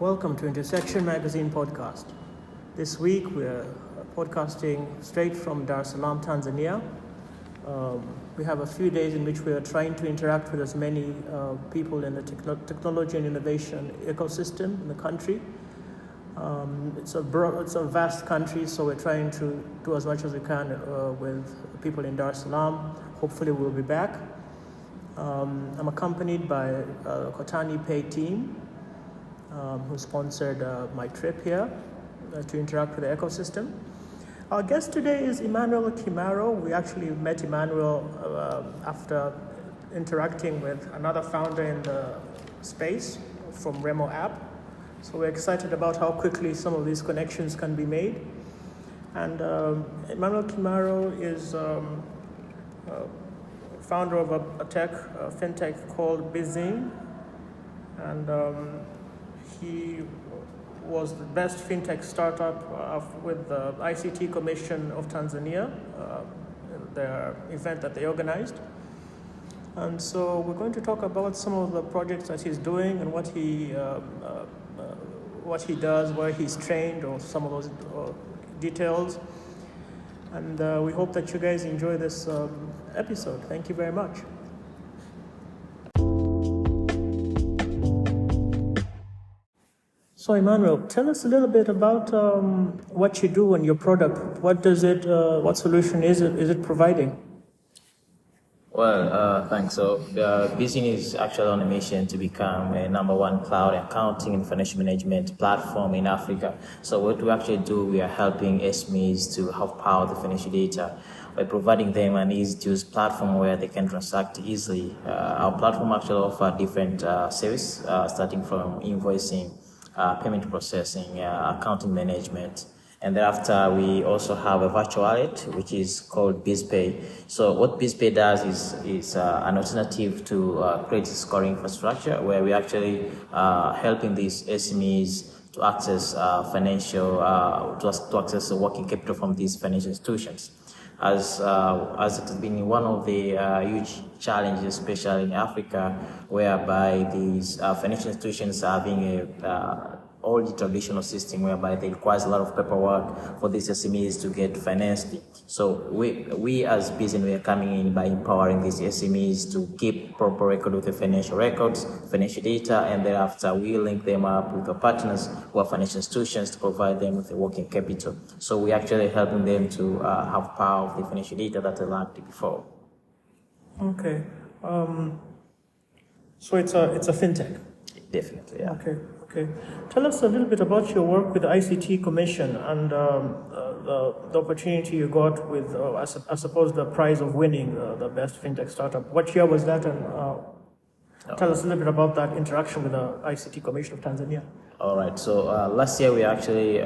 Welcome to Intersection Magazine podcast. This week we're podcasting straight from Dar es Salaam, Tanzania. We have a few days in which we are trying to interact with as many people in the technology and innovation ecosystem in the country. It's a vast country, so we're trying to do as much as we can with people in Dar es Salaam. Hopefully we'll be back. I'm accompanied by a Kotani Pay team who sponsored my trip here to interact with the ecosystem. Our guest today is Emmanuel Kimaro. We actually met Emmanuel after interacting with another founder in the space from Remo app. So we're excited about how quickly some of these connections can be made. And Emmanuel Kimaro is founder of a fintech called Bizzyn. And he was the best fintech startup with the ICT Commission of Tanzania, their event that they organized. And so we're going to talk about some of the projects that he's doing and what he does, where he's trained, or some of those details. And we hope that you guys enjoy this episode. Thank you very much. So Emmanuel, tell us a little bit about what you do and your product. What does it? What solution is it providing? Well, thanks. So Bizzyn is actually on a mission to become a #1 cloud accounting and financial management platform in Africa. So what we actually do, we are helping SMEs to have power the financial data by providing them an easy-to-use platform where they can transact easily. Our platform actually offers different services, starting from invoicing, payment processing, accounting management. And thereafter, we also have a virtual wallet, which is called BizPay. So what BizPay does is an alternative to credit scoring infrastructure, where we actually helping these SMEs to access to access working capital from these financial institutions. As it has been one of the huge challenges, especially in Africa, whereby these financial institutions are having a old traditional system whereby they requires a lot of paperwork for these SMEs to get financed. So we as Bizzyn, we are coming in by empowering these SMEs to keep proper record of the financial records, financial data, and thereafter we link them up with the partners who are financial institutions to provide them with the working capital. So we're actually helping them to have power of the financial data that they lacked before. Okay. So it's a fintech. Definitely, yeah. Okay. Tell us a little bit about your work with the ICT Commission and the opportunity you got with, I suppose, the prize of winning the best fintech startup. What year was that? And tell us a little bit about that interaction with the ICT Commission of Tanzania. All right. So last year we actually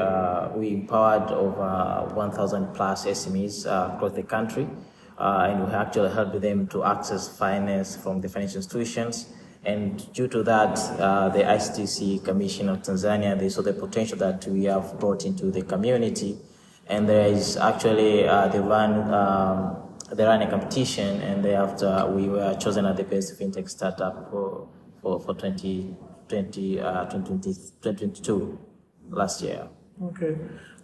we empowered over 1,000 plus SMEs across the country, and we actually helped them to access finance from the financial institutions. And due to that, the ICTC Commission of Tanzania, they saw the potential that we have brought into the community. And there is actually, they ran a competition, and thereafter we were chosen as the best fintech startup for 2022 last year. Okay.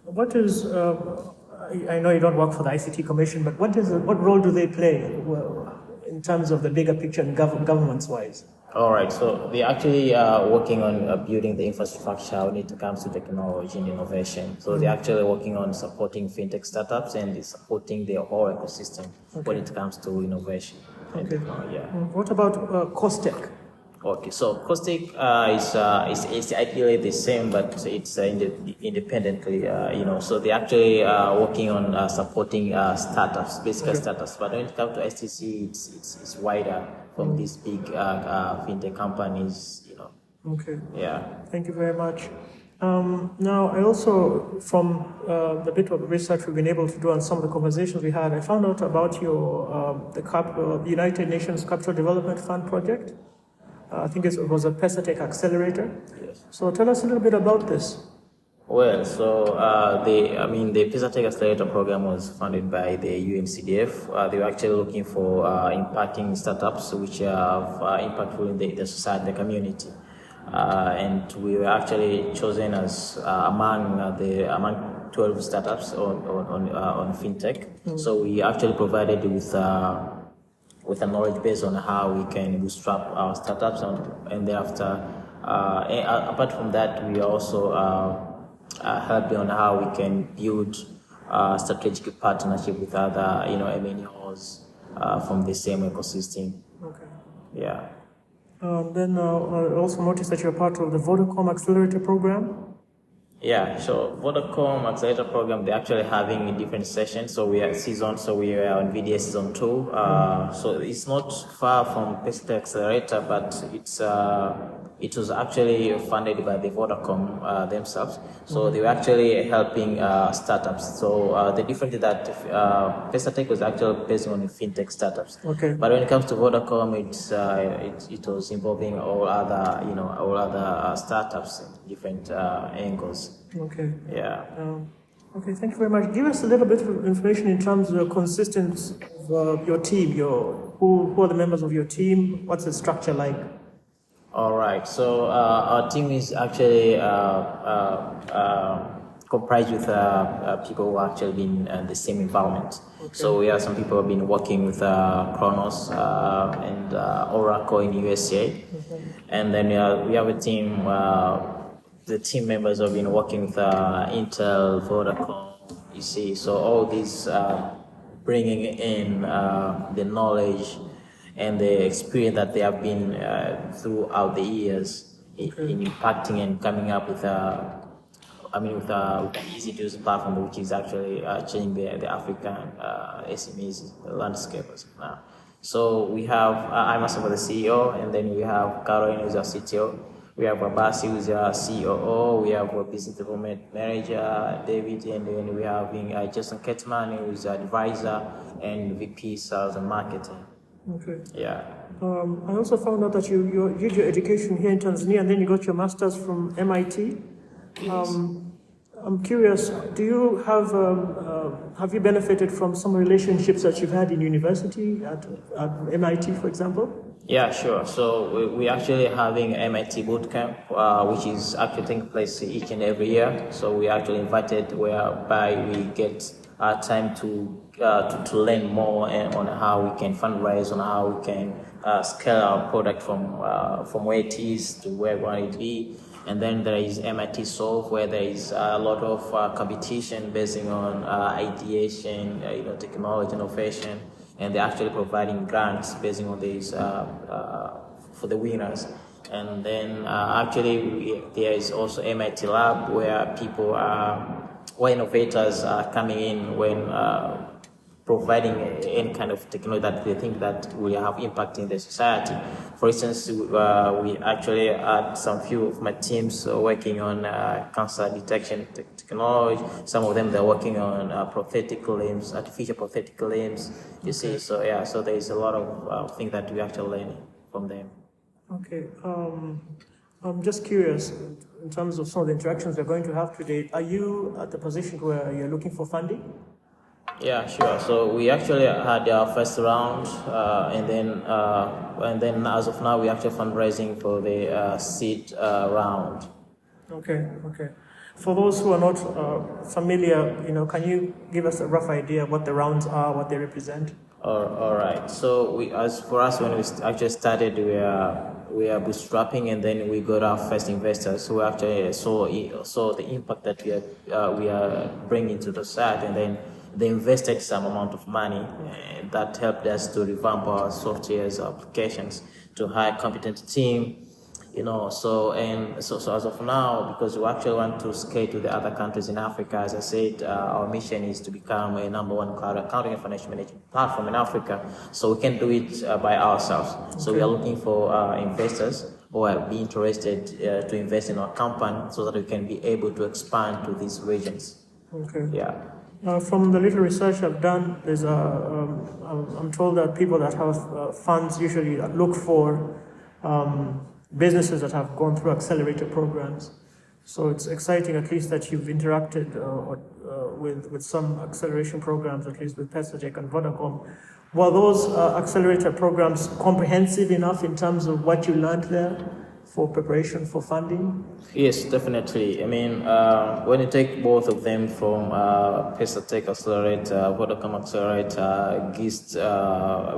What is, I know you don't work for the ICT Commission, but what role do they play in terms of the bigger picture and governments-wise? All right, so they're actually working on building the infrastructure when it comes to technology and innovation. So they're actually working on supporting fintech startups and supporting the whole ecosystem when it comes to innovation. Okay. Yeah. What about Costech? Okay, so Costech is ideally the same, but it's independently, So they're actually working on supporting startups, basically startups. But when it comes to STC, it's wider from these big fintech companies, Okay. Yeah. Thank you very much. Now, I also, from the bit of research we've been able to do on some of the conversations we had, I found out about your the United Nations Capital Development Fund project. I think it was a PesaTech accelerator. Yes. So tell us a little bit about this. Well, so the PesaTech Accelerator program was funded by the UNCDF. They were actually looking for impacting startups which have impactful in the society, the community. and we were actually chosen as among 12 startups on Fintech. So we actually provided with a knowledge base on how we can bootstrap our startups, and thereafter, apart from that, we also helping on how we can build strategic partnership with other, MNOs from the same ecosystem. Okay. Yeah. Then I also noticed that you're part of the Vodacom Accelerator Program. Yeah, so Vodacom Accelerator Program, they're actually having different sessions. So we are on VDA season 2. So it's not far from Payroll Accelerator, but it was actually funded by the Vodacom themselves. So they were actually helping startups. So the difference is that Payroll was actually based on fintech startups. Okay. But when it comes to Vodacom, it was involving all other startups in different angles. Okay. Yeah. Okay, thank you very much. Give us a little bit of information in terms of the consistency of your team. Who are the members of your team? What's the structure like? All right. So our team is actually comprised with people who actually been in the same environment. Okay. So we have some people who have been working with Kronos and Oracle in USA, and then we have a team. The team members have been working with Intel, Vodacom, you see. So all these bringing in the knowledge and the experience that they have been throughout the years in impacting and coming up with with an easy-to-use platform, which is actually changing the African SMEs landscape as of now. So we have I'm myself the CEO, and then we have Caroline, who's our CTO. We have Abasi, who's our COO. We have a business development manager, David, and then we have Jason Ketman, who's our advisor and VP sales and marketing. Okay. Yeah. I also found out that you did your education here in Tanzania, and then you got your master's from MIT. Yes. I'm curious. Do you have you benefited from some relationships that you've had in university at MIT, for example? Yeah, sure. So we actually having MIT bootcamp, which is actually taking place each and every year. So we actually invited, whereby we get time to learn more on how we can fundraise, on how we can scale our product from where it is to where we want it to be. And then there is MIT Solve, where there is a lot of competition based on ideation, technology, innovation, and they're actually providing grants based on these for the winners. And then there is also MIT Lab, where where innovators are coming in when providing any kind of technology that they think that will have impact in the society. For instance, we actually had some few of my teams working on cancer detection technology. Some of them they're working on prosthetic limbs, artificial prosthetic limbs. You see, so yeah, so there is a lot of things that we actually learn from them. Okay. I'm just curious, in terms of some of the interactions we're going to have today, are you at the position where you're looking for funding? Yeah, sure. So we actually had our first round, and then as of now, we're actually fundraising for the seed round. Okay. For those who are not familiar, can you give us a rough idea what the rounds are, what they represent? All right. So for us, when we actually started, we are bootstrapping, and then we got our first investors who actually saw the impact that we are bringing to the site, and then they invested some amount of money, and that helped us to revamp our software's applications, to hire a competent team. So as of now, because we actually want to scale to the other countries in Africa, as I said, our mission is to become a number one cloud accounting and financial management platform in Africa. So we can do it by ourselves. Okay. So we are looking for investors who will be interested to invest in our company, so that we can be able to expand to these regions. Okay. Yeah. From the little research I've done, I'm told that people that have funds usually look for businesses that have gone through accelerator programs. So it's exciting, at least, that you've interacted with some acceleration programs, at least with Payroll and Vodacom. Were those accelerator programs comprehensive enough in terms of what you learned there for preparation for funding? Yes, definitely. I mean, when you take both of them from healthtech accelerator, Vodacom accelerator, GIST,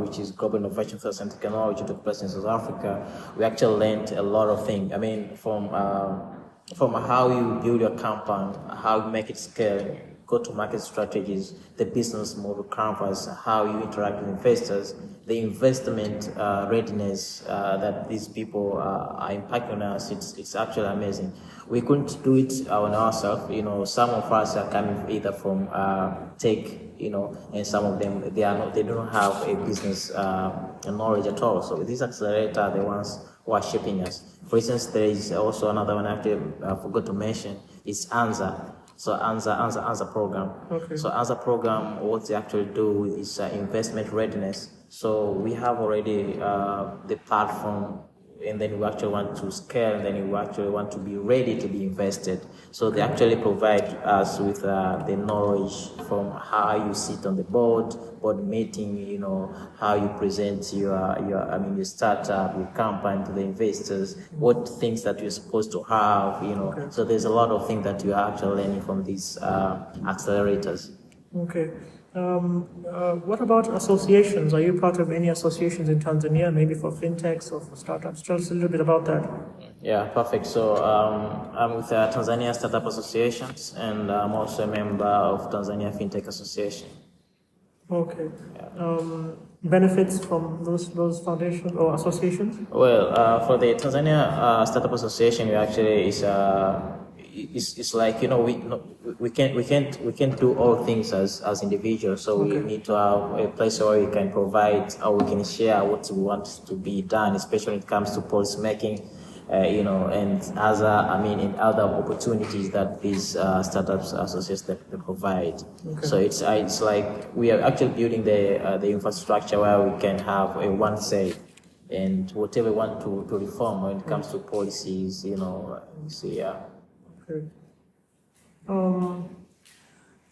which is Global Innovation Science and Technology, took place in South Africa, we actually learned a lot of things. I mean, from how you build your company, how you make it scale, go-to-market strategies, the business model canvas, how you interact with investors, the investment readiness that these people are impacting us. It's actually amazing. We couldn't do it on ourselves. You know, some of us are coming either from tech, you know, and some of them they don't have a business knowledge at all. So these accelerators are the ones who are shaping us. For instance, there is also another one I forgot to mention. It's ANZA. So ANZA program. Okay. So ANZA program, what they actually do is investment readiness. So we have already the platform, and then we actually want to scale, and then we actually want to be ready to be invested. So they actually provide us with the knowledge from how you sit on the board meeting, you know, how you present your startup, your company to the investors, what things that you're supposed to have, you know. Okay. So there's a lot of things that you are actually learning from these accelerators. Okay. What about associations? Are you part of any associations in Tanzania, maybe for fintechs or for startups? Tell us a little bit about that. Yeah, perfect. So I'm with Tanzania Startup Associations, and I'm also a member of Tanzania Fintech Association. Okay. Yeah. Benefits from those foundations or associations? Well, for the Tanzania Startup Association, we actually it's like, you know, we can't do all things as individuals. So okay. We need to have a place where we can provide or we can share what we want to be done, especially when it comes to policy making. You know, and in other opportunities that these startups associations they provide. Okay. So it's like we are actually building the infrastructure where we can have a one say, and whatever we want to reform when it comes to policies, you know. So yeah. Okay.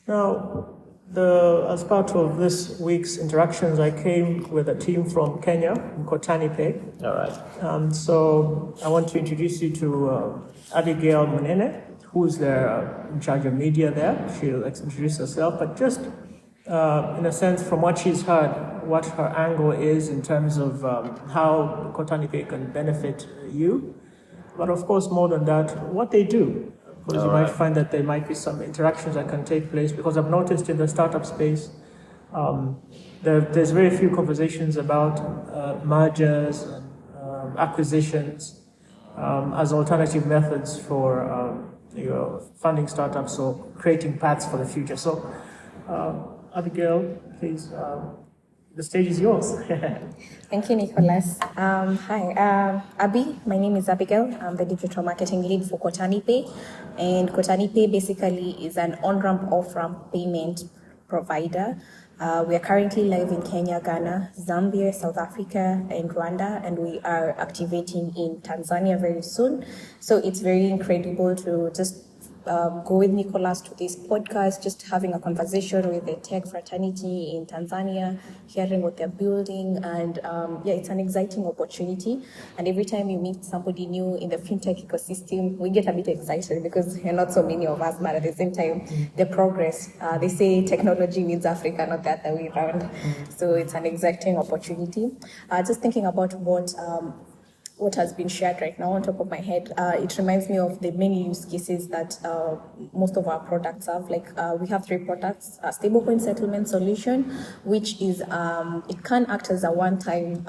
Now, as part of this week's interactions, I came with a team from Kenya, Kotani Pay. All right. So I want to introduce you to Abigail Munene, who's in charge of media there. She'll introduce herself, but just in a sense, from what she's heard, what her angle is in terms of how Kotani Pay can benefit you. But of course, more than that, what they do. Because you might find that there might be some interactions that can take place, because I've noticed in the startup space, there's very few conversations about mergers and acquisitions as alternative methods for funding startups or creating paths for the future. So, Abigail, please, the stage is yours. Thank you, Nicholas. Hi, Abby. My name is Abigail. I'm the digital marketing lead for Kotani Pay. And Kotani Pay basically is an on-ramp, off-ramp payment provider. We are currently live in Kenya, Ghana, Zambia, South Africa, and Rwanda, and we are activating in Tanzania very soon. So it's very incredible to just go with Nicholas to this podcast, just having a conversation with the tech fraternity in Tanzania, hearing what they're building, and it's an exciting opportunity. And every time you meet somebody new in the fintech ecosystem, we get a bit excited because there are not so many of us, but at the same time, the progress. They say technology needs Africa, not the other way around. So it's an exciting opportunity. Just thinking about what has been shared right now on top of my head, it reminds me of the many use cases that most of our products have. Like we have 3 products: a stablecoin settlement solution, which is it can act as a one-time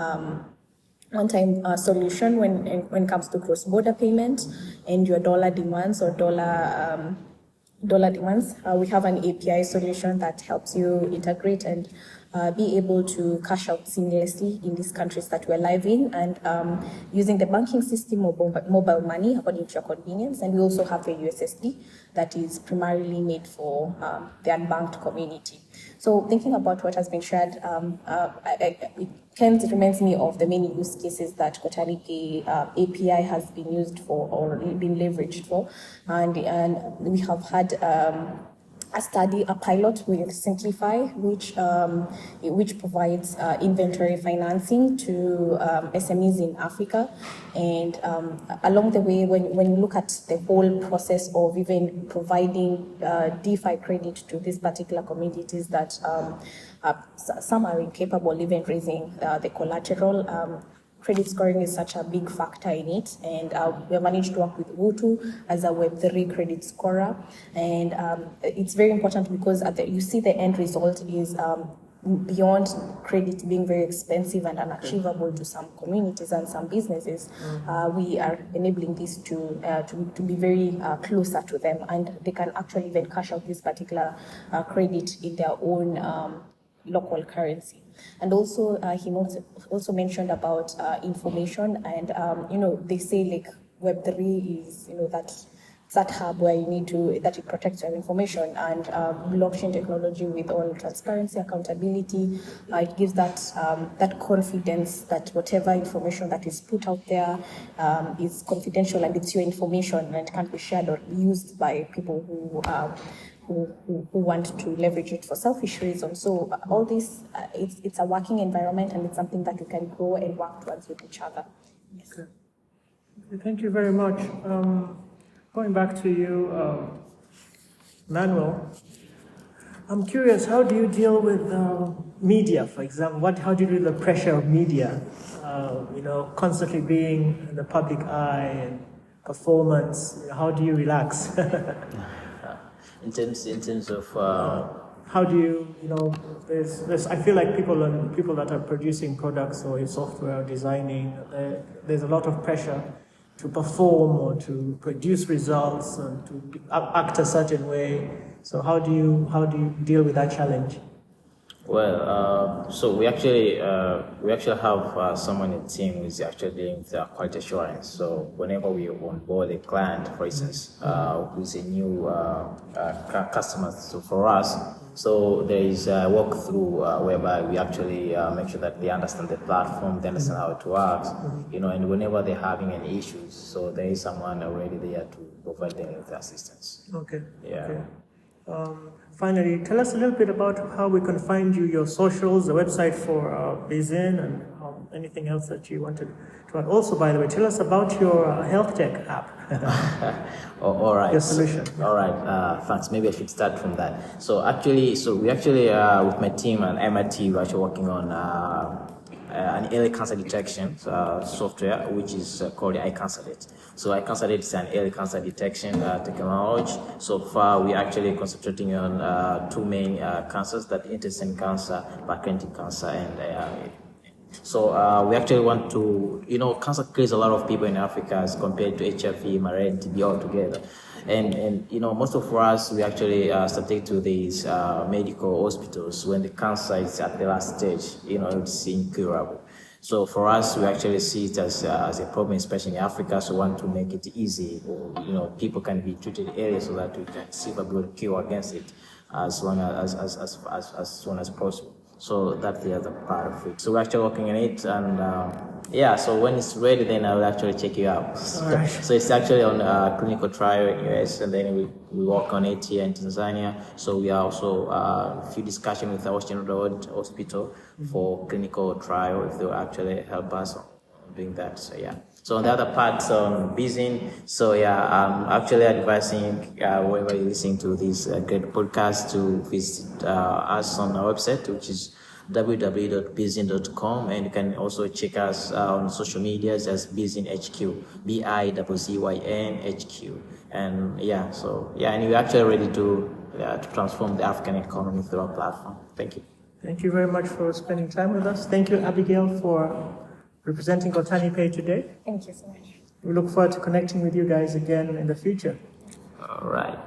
solution when it comes to cross-border payment and your dollar demands or dollar demands. We have an API solution that helps you integrate and be able to cash out seamlessly in these countries that we're live in, and using the banking system or mobile money according to your convenience. And we also have a USSD that is primarily made for the unbanked community. So thinking about what has been shared, it reminds me of the many use cases that Kotani Pay API has been used for or been leveraged for, and we have had a pilot with Simplify, which provides inventory financing to SMEs in Africa. And along the way, when you look at the whole process of even providing DeFi credit to these particular communities that some are incapable even raising the collateral, credit scoring is such a big factor in it, and we managed to work with Utu as a Web3 credit scorer, and it's very important because you see the end result is beyond credit being very expensive and unachievable to some communities and some businesses. We are enabling this to be very closer to them, and they can actually even cash out this particular credit in their own local currency. And also, he also mentioned about information, and they say like Web3 is that hub where you need that it protects your information, and blockchain technology with all transparency, accountability, it gives that confidence that whatever information that is put out there is confidential and it's your information and it can't be shared or used by people who want to leverage it for selfish reasons. So all this, it's a working environment, and it's something that you can grow and work towards with each other. Yes. Okay. Thank you very much. Going back to you, Emmanuel, I'm curious, how do you deal with media, for example? How do you deal with the pressure of media? Constantly being in the public eye and performance. How do you relax? In terms of how do you I feel like people that are producing products or software or designing, there's a lot of pressure to perform or to produce results and to act a certain way. So how do you deal with that challenge? Well, so we actually have someone in the team who's actually dealing with quality assurance. So whenever we onboard a client, for instance, who's a new customer, so for us, so there is a walkthrough whereby we actually make sure that they understand the platform, they understand how it works, and whenever they're having any issues, so there is someone already there to provide them with assistance. Okay. Yeah. Okay. Finally, tell us a little bit about how we can find you, your socials, the website for Bizzyn, and anything else that you wanted to add. Also, by the way, tell us about your healthtech app. All right. Your solution. All right. Thanks. Maybe I should start from that. So we actually with my team and MIT, we're actually working on an early cancer detection software, which is called the icancerdet. So icancerdet is an early cancer detection technology. So far, we're actually concentrating on two main cancers, that intestine cancer, pancreatic cancer, and so we actually want to, cancer kills a lot of people in Africa as compared to HIV, malaria, and TB altogether. And most of us, we actually subject to these medical hospitals when the cancer is at the last stage, it's incurable. So for us, we actually see it as a problem, especially in Africa. So we want to make it easy, or people can be treated early so that we can see a good cure against it as soon as possible. So that's the other part of it. So we're actually working on it, and so when it's ready, then I will actually check you out. Right. So it's actually on clinical trial in US, and then we work on it here in Tanzania. So we are also a few discussions with the Ocean Road Hospital for clinical trial, if they will actually help us on doing that. So yeah. So on the other part on Bizzyn, so I'm actually advising whoever is listening to this great podcast to visit us on our website, which is www.bizzyn.com, and you can also check us on social medias as Bizzyn HQ, BIZZYN HQ, and and we're actually ready to transform the African economy through our platform. Thank you. Thank you very much for spending time with us. Thank you, Abigail, for representing Kotani Pay today. Thank you so much. We look forward to connecting with you guys again in the future. All right.